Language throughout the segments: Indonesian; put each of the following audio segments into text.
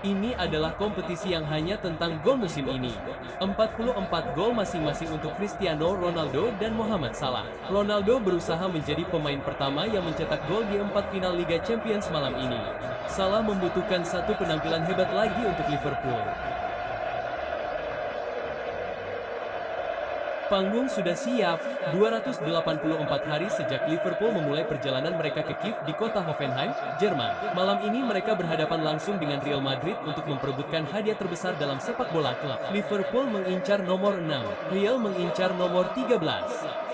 Ini adalah kompetisi yang hanya tentang gol musim ini. 44 gol masing-masing untuk Cristiano Ronaldo dan Mohamed Salah. Ronaldo berusaha menjadi pemain pertama yang mencetak gol di 4 final Liga Champions malam ini. Salah membutuhkan satu penampilan hebat lagi untuk Liverpool. Panggung sudah siap, 284 hari sejak Liverpool memulai perjalanan mereka ke Kiev di kota Hoffenheim, Jerman. Malam ini mereka berhadapan langsung dengan Real Madrid untuk memperebutkan hadiah terbesar dalam sepak bola klub. Liverpool mengincar nomor 6, Real mengincar nomor 13.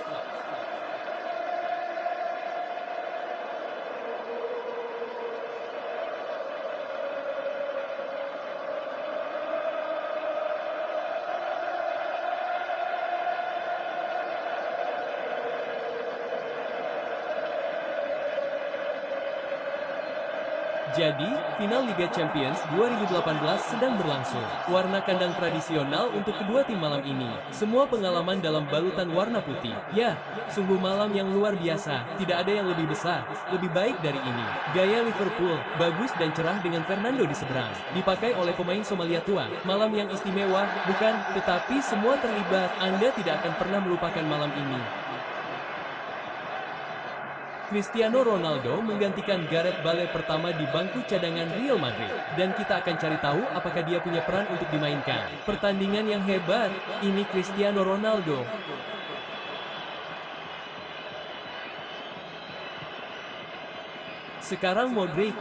Jadi, final Liga Champions 2018 sedang berlangsung. Warna kandang tradisional untuk kedua tim malam ini. Semua pengalaman dalam balutan warna putih. Ya, sungguh malam yang luar biasa. Tidak ada yang lebih besar, lebih baik dari ini. Gaya Liverpool, bagus dan cerah dengan Fernando di seberang. Dipakai oleh pemain Somalia tua. Malam yang istimewa, bukan? Tetapi semua terlibat. Anda tidak akan pernah melupakan malam ini. Cristiano Ronaldo menggantikan Gareth Bale pertama di bangku cadangan Real Madrid. Dan kita akan cari tahu apakah dia punya peran untuk dimainkan. Pertandingan yang hebat, ini Cristiano Ronaldo. Sekarang Modric,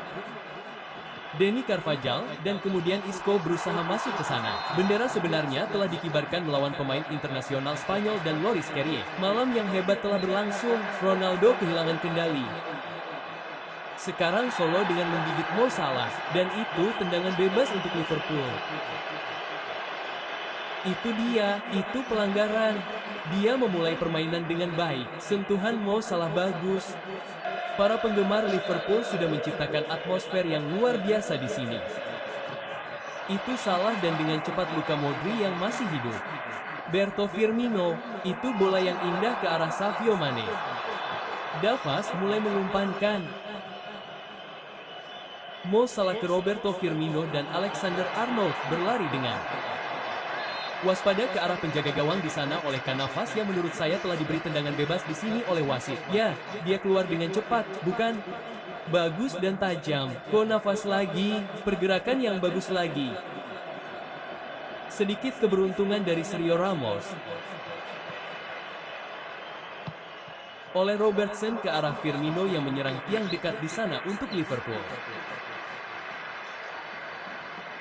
Dani Carvajal, dan kemudian Isco berusaha masuk ke sana. Bendera sebenarnya telah dikibarkan melawan pemain internasional Spanyol dan Loris Karius. Malam yang hebat telah berlangsung, Ronaldo kehilangan kendali. Sekarang solo dengan menggigit Mo Salah, dan itu tendangan bebas untuk Liverpool. Itu dia, itu pelanggaran. Dia memulai permainan dengan baik, sentuhan Mo Salah bagus. Para penggemar Liverpool sudah menciptakan atmosfer yang luar biasa di sini. Itu Salah dan dengan cepat Luka Modric yang masih hidup. Berto Firmino, itu bola yang indah ke arah Sadio Mane. Navas mulai mengumpankan. Mo Salah ke Roberto Firmino dan Alexander-Arnold berlari dengan waspada ke arah penjaga gawang di sana oleh Navas yang menurut saya telah diberi tendangan bebas di sini oleh wasit. Ya, dia keluar dengan cepat, bukan? Bagus dan tajam. Navas lagi, pergerakan yang bagus lagi. Sedikit keberuntungan dari Sergio Ramos. Oleh Robertson ke arah Firmino yang menyerang tiang dekat di sana untuk Liverpool.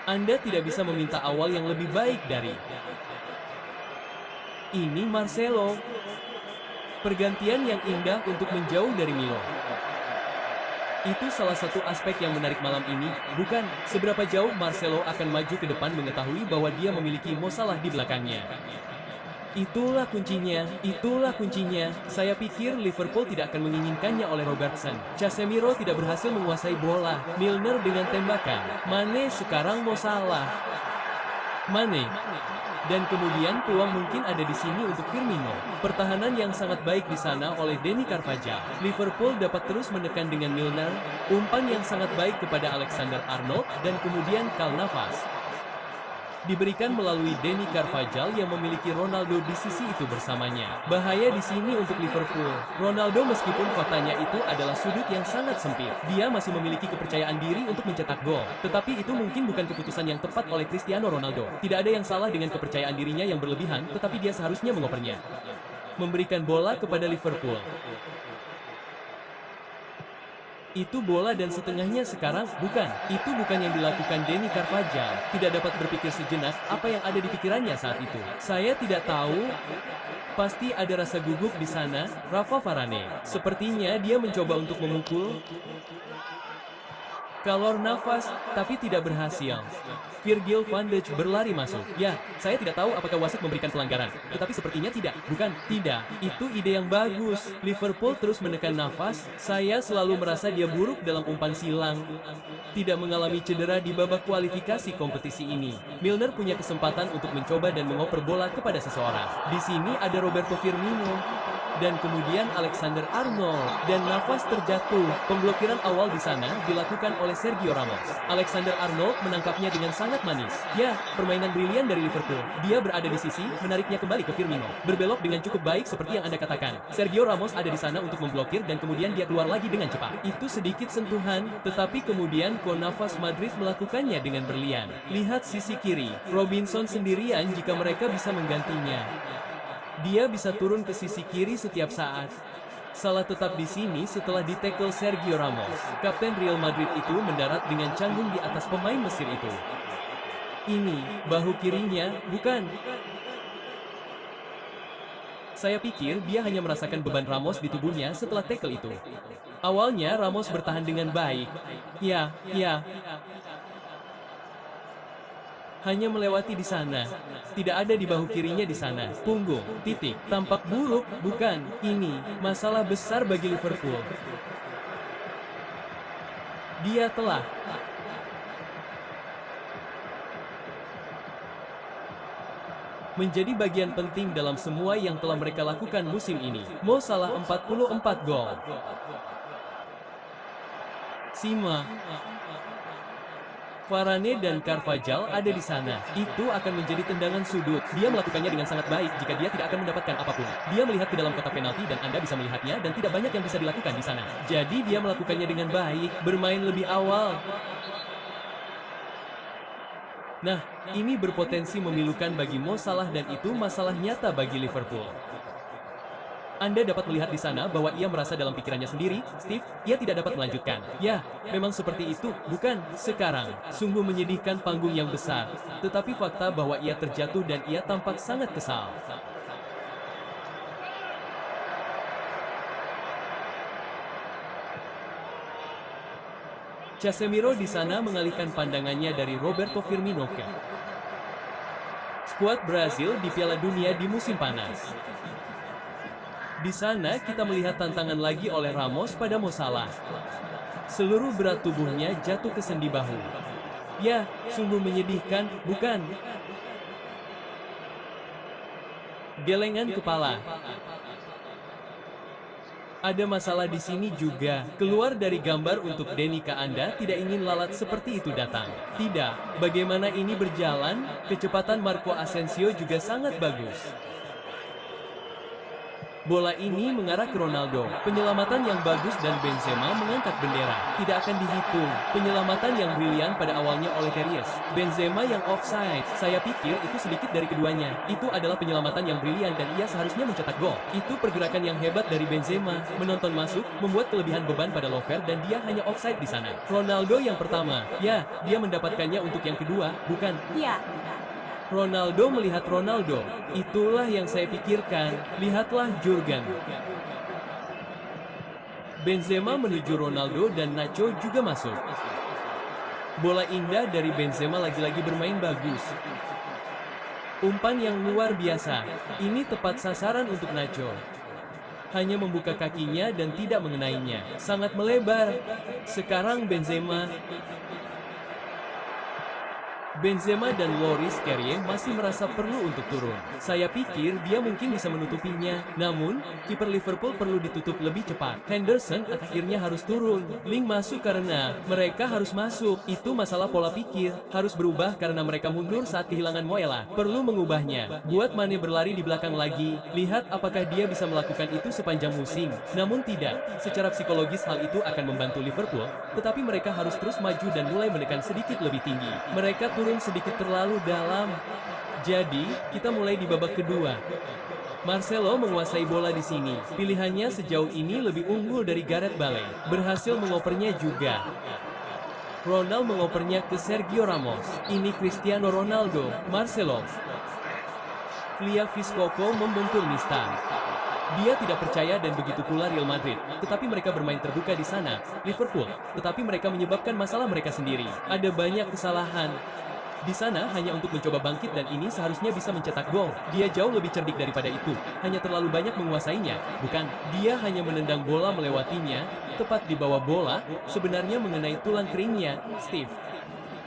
Anda tidak bisa meminta awal yang lebih baik dari ini Marcelo. Pergantian yang indah untuk menjauh dari Milo. Itu salah satu aspek yang menarik malam ini, bukan? Seberapa jauh Marcelo akan maju ke depan mengetahui bahwa dia memiliki Mo Salah di belakangnya. Itulah kuncinya, itulah kuncinya. Saya pikir Liverpool tidak akan menginginkannya oleh Robertson. Casemiro tidak berhasil menguasai bola. Milner dengan tembakan. Mane sekarang Mo Salah. Mane. Dan kemudian peluang mungkin ada di sini untuk Firmino. Pertahanan yang sangat baik di sana oleh Dani Carvajal. Liverpool dapat terus menekan dengan Milner. Umpan yang sangat baik kepada Alexander-Arnold dan kemudian Navas. Diberikan melalui Dani Carvajal yang memiliki Ronaldo di sisi itu bersamanya. Bahaya di sini untuk Liverpool. Ronaldo meskipun faktanya itu adalah sudut yang sangat sempit. Dia masih memiliki kepercayaan diri untuk mencetak gol. Tetapi itu mungkin bukan keputusan yang tepat oleh Cristiano Ronaldo. Tidak ada yang salah dengan kepercayaan dirinya yang berlebihan, tetapi dia seharusnya mengopernya. Memberikan bola kepada Liverpool. Itu bola dan setengahnya sekarang, bukan. Itu bukan yang dilakukan Dani Carvajal. Tidak dapat berpikir sejenak apa yang ada di pikirannya saat itu. Saya tidak tahu. Pasti ada rasa gugup di sana. Rafa Varane. Sepertinya dia mencoba untuk memukul Keylor Navas, tapi tidak berhasil. Virgil van Dijk berlari masuk. Ya, saya tidak tahu apakah wasit memberikan pelanggaran, tetapi sepertinya tidak. Bukan, tidak. Itu ide yang bagus. Liverpool terus menekan Navas. Saya selalu merasa dia buruk dalam umpan silang. Tidak mengalami cedera di babak kualifikasi kompetisi ini. Milner punya kesempatan untuk mencoba dan mengoper bola kepada seseorang. Di sini ada Roberto Firmino. dan kemudian Alexander Arnold, dan nafas terjatuh. Pemblokiran awal di sana dilakukan oleh Sergio Ramos. Alexander Arnold menangkapnya dengan sangat manis. Ya, permainan brilian dari Liverpool. Dia berada di sisi, menariknya kembali ke Firmino. Berbelok dengan cukup baik seperti yang Anda katakan. Sergio Ramos ada di sana untuk memblokir dan kemudian dia keluar lagi dengan cepat. Itu sedikit sentuhan, tetapi kemudian Navas Madrid melakukannya dengan berlian. Lihat sisi kiri, Robinson sendirian jika mereka bisa menggantinya. Dia bisa turun ke sisi kiri setiap saat. Salah tetap di sini setelah di-tackle Sergio Ramos. Kapten Real Madrid itu mendarat dengan canggung di atas pemain Mesir itu. Ini, bahu kirinya, bukan? Saya pikir dia hanya merasakan beban Ramos di tubuhnya setelah tackle itu. Awalnya Ramos bertahan dengan baik. Ya. Hanya melewati di sana. Tidak ada di bahu kirinya di sana. Punggung, titik. Tampak buruk, bukan? Ini masalah besar bagi Liverpool. Dia telah menjadi bagian penting dalam semua yang telah mereka lakukan musim ini. Mo Salah 44 gol. Sima, Varane dan Carvajal ada di sana. Itu akan menjadi tendangan sudut. Dia melakukannya dengan sangat baik jika dia tidak akan mendapatkan apapun. Dia melihat ke dalam kotak penalti dan Anda bisa melihatnya dan tidak banyak yang bisa dilakukan di sana. Jadi dia melakukannya dengan baik, bermain lebih awal. Nah, ini berpotensi memilukan bagi Mo Salah dan itu masalah nyata bagi Liverpool. Anda dapat melihat di sana bahwa ia merasa dalam pikirannya sendiri, Steve, ia tidak dapat melanjutkan. Ya, memang seperti itu, bukan? Sekarang, sungguh menyedihkan panggung yang besar. Tetapi fakta bahwa ia terjatuh dan ia tampak sangat kesal. Casemiro di sana mengalihkan pandangannya dari Roberto Firmino ke skuad Brasil di Piala Dunia di musim panas. Di sana kita melihat tantangan lagi oleh Ramos pada Mo Salah. Seluruh berat tubuhnya jatuh ke sendi bahu. Ya, sungguh menyedihkan, bukan? Gelengan kepala. Ada masalah di sini juga. Keluar dari gambar untuk Denika, Anda tidak ingin lalat seperti itu datang. Tidak. Bagaimana ini berjalan? Kecepatan Marco Asensio juga sangat bagus. Bola ini mengarah ke Ronaldo. Penyelamatan yang bagus dan Benzema mengangkat bendera. Tidak akan dihitung. Penyelamatan yang brilian pada awalnya oleh Karius. Benzema yang offside. Saya pikir itu sedikit dari keduanya. Itu adalah penyelamatan yang brilian dan ia seharusnya mencetak gol. Itu pergerakan yang hebat dari Benzema. Menonton masuk, membuat kelebihan beban pada Lover dan dia hanya offside di sana. Ronaldo yang pertama. Ya, dia mendapatkannya untuk yang kedua, bukan? Ya. Ronaldo melihat Ronaldo. Itulah yang saya pikirkan. Lihatlah Jurgen. Benzema menuju Ronaldo dan Nacho juga masuk. Bola indah dari Benzema lagi-lagi bermain bagus. Umpan yang luar biasa. Ini tepat sasaran untuk Nacho. Hanya membuka kakinya dan tidak mengenainya. Sangat melebar. Sekarang Benzema dan Loris Karius masih merasa perlu untuk turun. Saya pikir dia mungkin bisa menutupinya. Namun, kiper Liverpool perlu ditutup lebih cepat. Henderson akhirnya harus turun. Link masuk karena mereka harus masuk. Itu masalah pola pikir. Harus berubah karena mereka mundur saat kehilangan Moela. Perlu mengubahnya. Buat Mane berlari di belakang lagi. Lihat apakah dia bisa melakukan itu sepanjang musim. Namun tidak. Secara psikologis hal itu akan membantu Liverpool. Tetapi mereka harus terus maju dan mulai menekan sedikit lebih tinggi. Mereka turun sedikit terlalu dalam. Jadi, kita mulai di babak kedua. Marcelo menguasai bola di sini. Pilihannya sejauh ini lebih unggul dari Gareth Bale. Berhasil mengopernya juga. Ronaldo mengopernya ke Sergio Ramos. Ini Cristiano Ronaldo. Marcelo. Clia Viscoco membentur Nista. Dia tidak percaya dan begitu pula Real Madrid. Tetapi mereka bermain terbuka di sana. Liverpool. Tetapi mereka menyebabkan masalah mereka sendiri. Ada banyak kesalahan di sana hanya untuk mencoba bangkit dan ini seharusnya bisa mencetak gol. Dia jauh lebih cerdik daripada itu. Hanya terlalu banyak menguasainya. Bukan, dia hanya menendang bola melewatinya, tepat di bawah bola, sebenarnya mengenai tulang keringnya, Steve.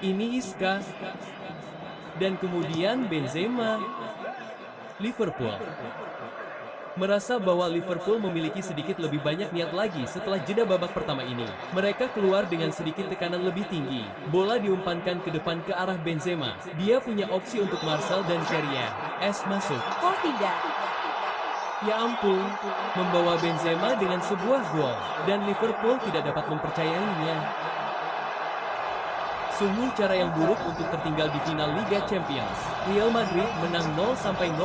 Ini Isca. Dan kemudian Benzema. Liverpool Merasa bahwa Liverpool memiliki sedikit lebih banyak niat lagi setelah jeda babak pertama ini. Mereka keluar dengan sedikit tekanan lebih tinggi. Bola diumpankan ke depan ke arah Benzema. Dia punya opsi untuk Marcel dan Carrier. Masuk. Oh tidak. Ya ampun, membawa Benzema dengan sebuah gol. Dan Liverpool tidak dapat mempercayainya. Sungguh cara yang buruk untuk tertinggal di final Liga Champions. Real Madrid menang 0-0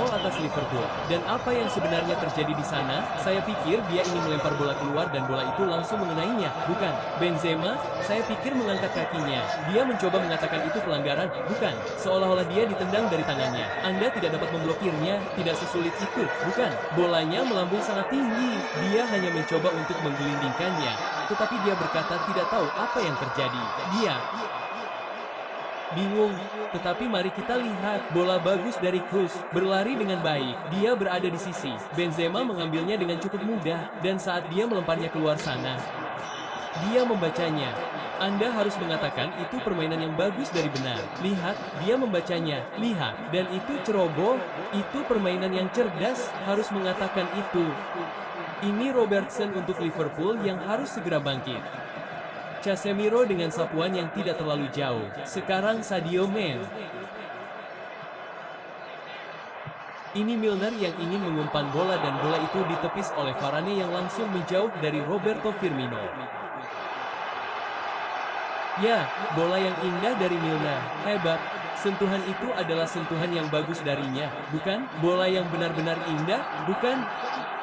atas Liverpool. Dan apa yang sebenarnya terjadi di sana? Saya pikir dia ingin melempar bola keluar dan bola itu langsung mengenainya. Bukan. Benzema, saya pikir mengangkat kakinya. Dia mencoba mengatakan itu pelanggaran. Bukan. Seolah-olah dia ditendang dari tangannya. Anda tidak dapat memblokirnya. Tidak sesulit itu. Bukan. Bolanya melambung sangat tinggi. Dia hanya mencoba untuk menggelindingkannya. Tetapi dia berkata tidak tahu apa yang terjadi. Dia bingung, tetapi mari kita lihat. Bola bagus dari Kroos, berlari dengan baik. Dia berada di sisi. Benzema mengambilnya dengan cukup mudah, dan saat dia melemparnya keluar sana, dia membacanya. Anda harus mengatakan itu permainan yang bagus dari benar. Lihat, dia membacanya. Lihat, dan itu ceroboh. Itu permainan yang cerdas, harus mengatakan itu. Ini Robertson untuk Liverpool yang harus segera bangkit. Casemiro dengan sapuan yang tidak terlalu jauh. Sekarang Sadio Mane. Ini Milner yang ingin mengumpan bola dan bola itu ditepis oleh Varane yang langsung menjauh dari Roberto Firmino. Ya, bola yang indah dari Milner. Hebat. Sentuhan itu adalah sentuhan yang bagus darinya, bukan? Bola yang benar-benar indah, bukan?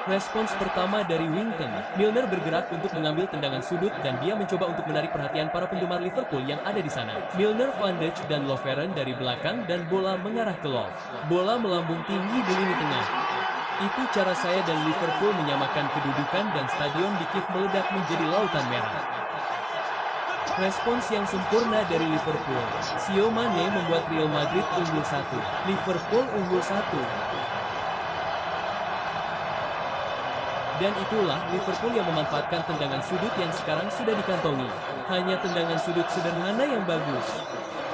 Respons pertama dari Wington. Milner bergerak untuk mengambil tendangan sudut dan dia mencoba untuk menarik perhatian para penggemar Liverpool yang ada di sana. Milner, Van Dijk, dan Loveren dari belakang dan bola mengarah ke Love. Bola melambung tinggi di lini tengah. Itu cara saya dan Liverpool menyamakan kedudukan dan stadion di Kiev meledak menjadi lautan merah. Respons yang sempurna dari Liverpool. Sadio Mane membuat Real Madrid unggul 1. Liverpool unggul 1. Dan itulah Liverpool yang memanfaatkan tendangan sudut yang sekarang sudah dikantongi. Hanya tendangan sudut sederhana yang bagus.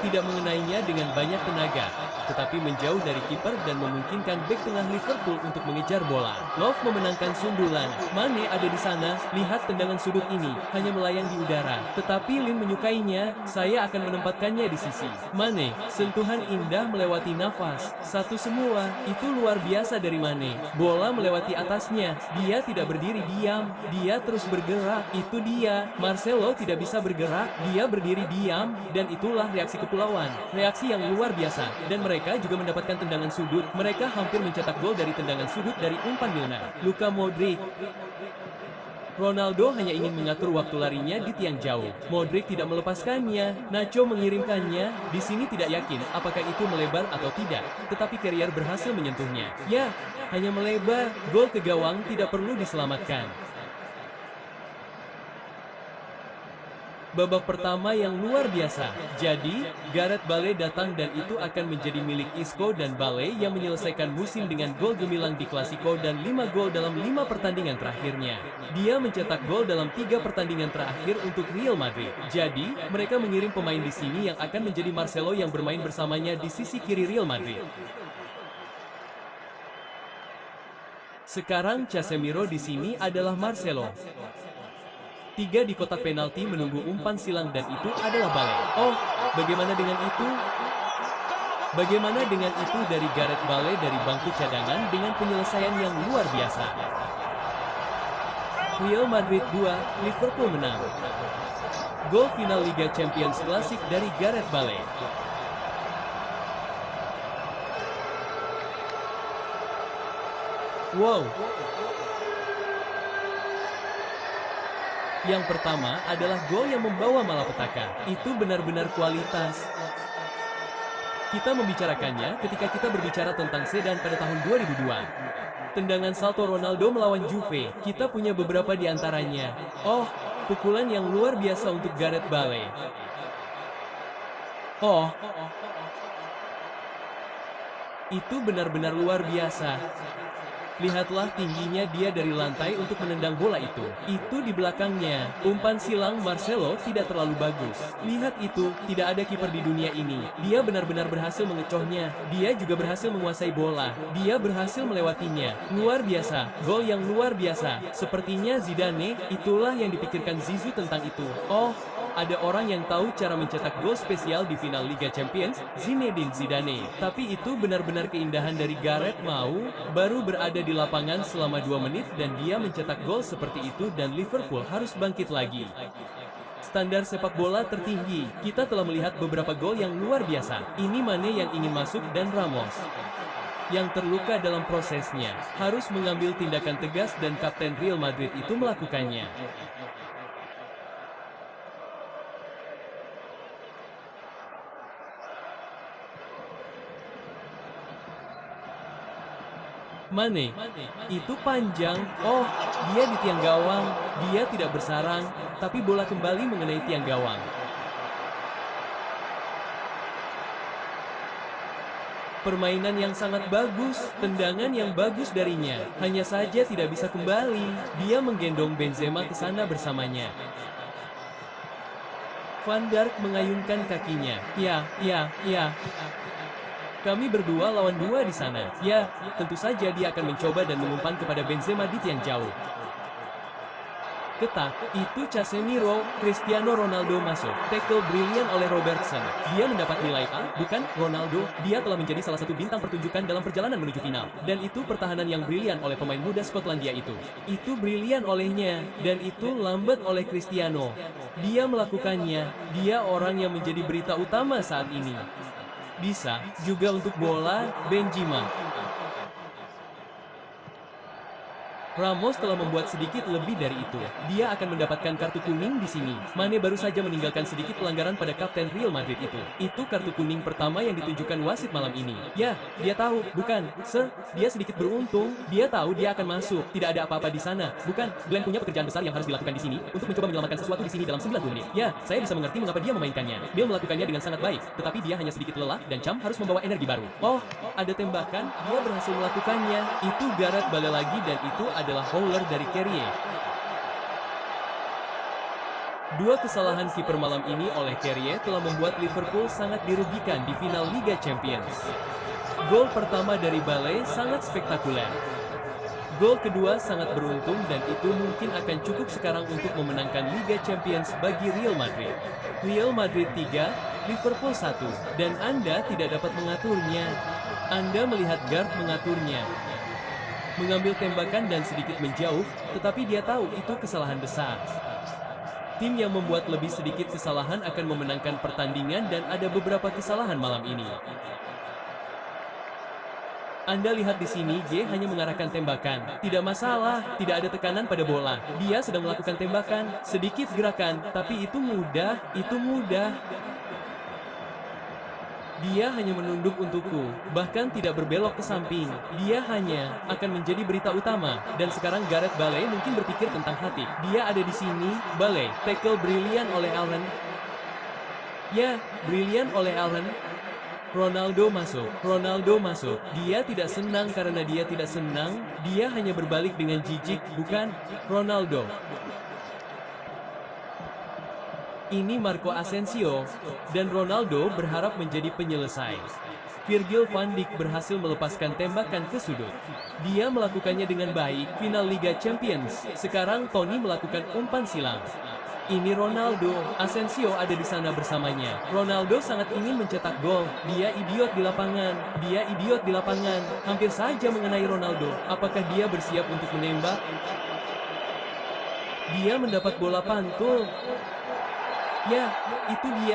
Tidak mengenainya dengan banyak tenaga, tetapi menjauh dari kiper dan memungkinkan bek tengah Liverpool untuk mengejar bola. Love memenangkan sundulan. Mane ada di sana. Lihat tendangan sudut ini, hanya melayang di udara. Tetapi Lin menyukainya. Saya akan menempatkannya di sisi. Mane, sentuhan indah melewati nafas. Satu semua, itu luar biasa dari Mane. Bola melewati atasnya. Dia tidak berdiri diam. Dia terus bergerak. Itu dia. Marcelo tidak bisa bergerak. Dia berdiri diam. Dan itulah reaksi kepulauan. Reaksi yang luar biasa. Dan mereka juga mendapatkan tendangan sudut. Mereka hampir mencetak gol dari tendangan sudut dari umpan Milner. Luka Modric. Ronaldo hanya ingin mengatur waktu larinya di tiang jauh. Modric tidak melepaskannya. Nacho mengirimkannya. Di sini tidak yakin apakah itu melebar atau tidak. Tetapi Carrier berhasil menyentuhnya. Ya, hanya melebar. Gol ke gawang tidak perlu diselamatkan. Babak pertama yang luar biasa. Jadi, Gareth Bale datang dan itu akan menjadi milik Isco dan Bale yang menyelesaikan musim dengan gol gemilang di Klasiko dan 5 gol dalam 5 pertandingan terakhirnya. Dia mencetak gol dalam 3 pertandingan terakhir untuk Real Madrid. Jadi, mereka mengirim pemain di sini yang akan menjadi Marcelo yang bermain bersamanya di sisi kiri Real Madrid. Sekarang Casemiro di sini adalah Marcelo. 3 di kotak penalti menunggu umpan silang dan itu adalah Bale. Oh, bagaimana dengan itu? Bagaimana dengan itu dari Gareth Bale dari bangku cadangan dengan penyelesaian yang luar biasa. Real Madrid 2, Liverpool menang. Gol final Liga Champions Klasik dari Gareth Bale. Wow. Yang pertama adalah gol yang membawa malapetaka. Itu benar-benar kualitas. Kita membicarakannya ketika kita berbicara tentang Zidane pada tahun 2002. Tendangan salto Ronaldo melawan Juve, kita punya beberapa di antaranya. Oh, pukulan yang luar biasa untuk Gareth Bale. Oh, itu benar-benar luar biasa. Lihatlah tingginya dia dari lantai untuk menendang bola itu. Itu di belakangnya. Umpan silang Marcelo tidak terlalu bagus. Lihat itu, tidak ada kiper di dunia ini. Dia benar-benar berhasil mengecohnya. Dia juga berhasil menguasai bola. Dia berhasil melewatinya. Luar biasa. Gol yang luar biasa. Sepertinya Zidane, itulah yang dipikirkan Zizou tentang itu. Oh, ada orang yang tahu cara mencetak gol spesial di final Liga Champions, Zinedine Zidane. Tapi itu benar-benar keindahan dari Gareth Mau, baru berada di lapangan selama 2 menit dan dia mencetak gol seperti itu dan Liverpool harus bangkit lagi. Standar sepak bola tertinggi, kita telah melihat beberapa gol yang luar biasa. Ini Mane yang ingin masuk dan Ramos yang terluka dalam prosesnya, harus mengambil tindakan tegas dan kapten Real Madrid itu melakukannya. Mane, itu panjang, oh, dia di tiang gawang, dia tidak bersarang, tapi bola kembali mengenai tiang gawang. Permainan yang sangat bagus, tendangan yang bagus darinya, hanya saja tidak bisa kembali, dia menggendong Benzema ke sana bersamanya. Van Dijk mengayunkan kakinya, ya. Kami berdua lawan 2 di sana. Ya, tentu saja dia akan mencoba dan mengumpan kepada Benzema di tiang jauh. Ketak, itu Casemiro, Cristiano Ronaldo masuk. Tackle brilian oleh Robertson. Dia mendapat nilai A, bukan? Ronaldo, dia telah menjadi salah satu bintang pertunjukan dalam perjalanan menuju final. Dan itu pertahanan yang brilian oleh pemain muda Skotlandia itu. Itu brilian olehnya, dan itu lambat oleh Cristiano. Dia melakukannya, dia orang yang menjadi berita utama saat ini. Bisa, juga untuk bola, Benzema. Ramos telah membuat sedikit lebih dari itu. Dia akan mendapatkan kartu kuning di sini. Mane baru saja meninggalkan sedikit pelanggaran pada kapten Real Madrid itu. Itu kartu kuning pertama yang ditunjukkan wasit malam ini. Ya, dia tahu, bukan, Sir? Dia sedikit beruntung. Dia tahu dia akan masuk. Tidak ada apa-apa di sana, bukan? Glenn punya pekerjaan besar yang harus dilakukan di sini untuk mencoba menyelamatkan sesuatu di sini dalam 90 menit. Ya, saya bisa mengerti mengapa dia memainkannya. Dia melakukannya dengan sangat baik, tetapi dia hanya sedikit lelah dan Cham harus membawa energi baru. Oh, ada tembakan, dia berhasil melakukannya. Itu Gareth Bale lagi dan itu adalah howler dari Carrier. 2 kesalahan kiper malam ini oleh Carrier telah membuat Liverpool sangat dirugikan di final Liga Champions. Gol pertama dari Bale sangat spektakuler. Gol kedua sangat beruntung dan itu mungkin akan cukup sekarang untuk memenangkan Liga Champions bagi Real Madrid. Real Madrid 3, Liverpool 1, dan Anda tidak dapat mengaturnya. Anda melihat Gareth mengaturnya. Mengambil tembakan dan sedikit menjauh, tetapi dia tahu itu kesalahan besar. Tim yang membuat lebih sedikit kesalahan akan memenangkan pertandingan dan ada beberapa kesalahan malam ini. Anda lihat di sini, G hanya mengarahkan tembakan. Tidak masalah, tidak ada tekanan pada bola. Dia sedang melakukan tembakan, sedikit gerakan, tapi itu mudah. Dia hanya menunduk untukku, bahkan tidak berbelok ke samping. Dia hanya akan menjadi berita utama. Dan sekarang Gareth Bale mungkin berpikir tentang hati. Dia ada di sini, Bale. Tackle brilian oleh Allen. Ya, brilian oleh Allen. Ronaldo masuk. Dia tidak senang karena dia tidak senang. Dia hanya berbalik dengan jijik, bukan? Ronaldo. Ini Marco Asensio, dan Ronaldo berharap menjadi penyelesai. Virgil van Dijk berhasil melepaskan tembakan ke sudut. Dia melakukannya dengan baik, final Liga Champions. Sekarang Toni melakukan umpan silang. Ini Ronaldo, Asensio ada di sana bersamanya. Ronaldo sangat ingin mencetak gol. Dia idiot di lapangan. Hampir saja mengenai Ronaldo. Apakah dia bersiap untuk menembak? Dia mendapat bola pantul. Ya, itu dia.